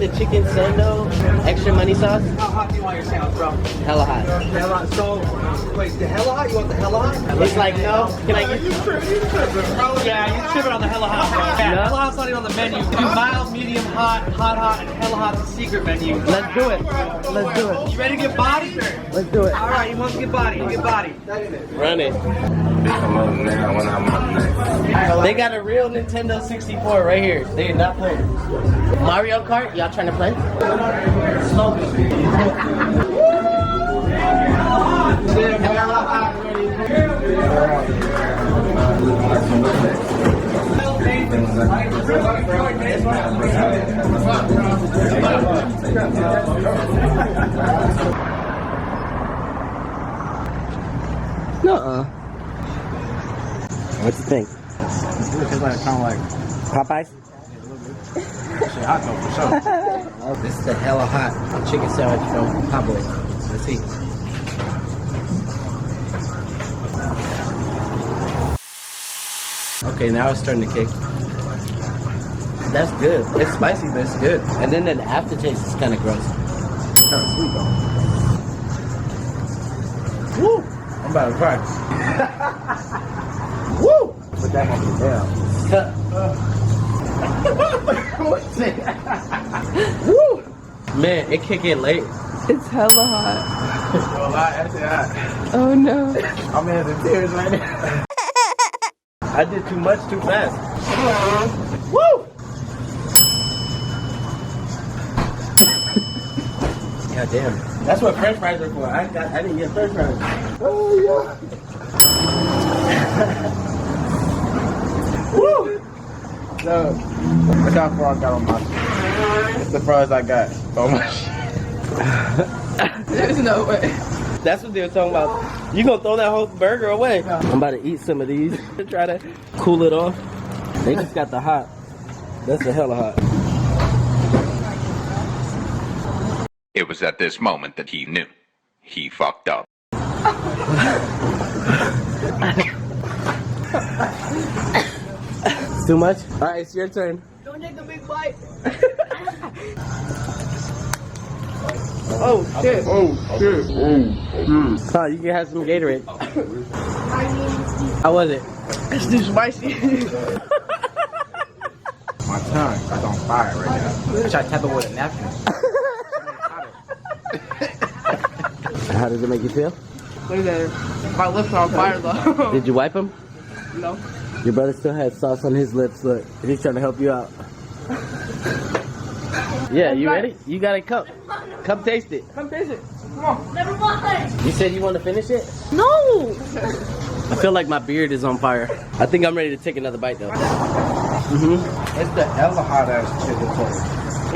the chicken sando, extra money sauce. How hot do you want your sandwich, bro? Hella hot. Hella hot. So, wait, the hella hot? You want the hella hot? It's like, no. Can I get You tripping, yeah, you tripping on the hella hot, bro. Yeah, No? hella hot's not even on the menu. You do mild, medium, hot, hot, and hella hot's the secret menu. Let's do it. Let's do it. You ready to get body? Let's do it. All right, you want to get body? You get body. Run it. They got a real Nintendo 64 right here. They are not playing. Mario Kart, y'all trying to play? Nuh-uh. What you think? It tastes like kind of like Popeyes? hot dog for sure. This is the hella hot chicken sandwich from HotBoys. Let's see. Okay, now it's starting to kick. That's good. It's spicy, but it's good. And then the aftertaste is kind of gross. It's kind of sweet though. Woo! I'm about to cry. Woo! Put that one down. Woo! Man, it kick in late. It's hella hot. Well, that's hot. Oh no. I'm in the tears right now. I did too much too fast. Woo! God damn. That's what French fries are for. I didn't get French fries. Oh yeah. Woo! So, look how far I got on my shit. It's the fries I got on my shit. There's no way. That's what they were talking about. You gonna throw that whole burger away? I'm about to eat some of these to try to cool it off. They just got the hot. That's the hella hot. It was at this moment that he knew. He fucked up. It's too much? Alright, it's your turn. Don't take the big bite. Oh shit. Oh shit. Oh, you can have some Gatorade. How was it? It's too spicy. My tongue is on fire right now. I try to tap it with a napkin. How does it make you feel? Look at that. My lips are on fire though. Did you wipe them? No. Your brother still had sauce on his lips. Look, he's trying to help you out. Yeah, you ready? You got a cup. Come taste it. Come taste it. Come on. Never mind. You said you want to finish it? No. I feel like my beard is on fire. I think I'm ready to take another bite though. It's the hella hot ass chicken toast.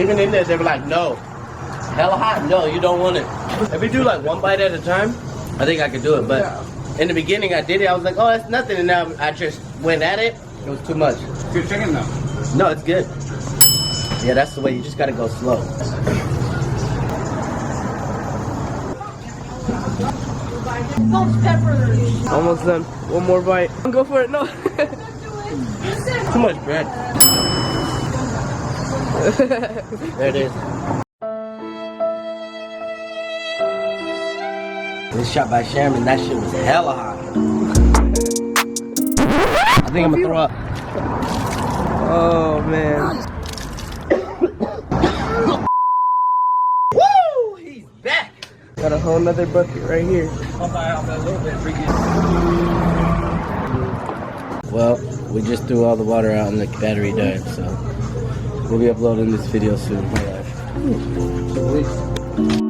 Even in there, they were like, no. Hella hot? No, you don't want it. If we do like one bite at a time, I think I could do it. But in the beginning, I did it. I was like, oh, that's nothing. And now I just went at it. It was too much. Good chicken though. No, it's good. Yeah, that's the way. You just got to go slow. Ghost peppers. Almost done. One more bite. Go for it. No. Too much bread. There it is. This ShotBySham and that shit was hella hot. I think I'm gonna throw up. Oh man. Woo! He's back! Got a whole nother bucket right here. Well, we just threw all the water out and the battery died, so we'll be uploading this video soon. Bye, guys.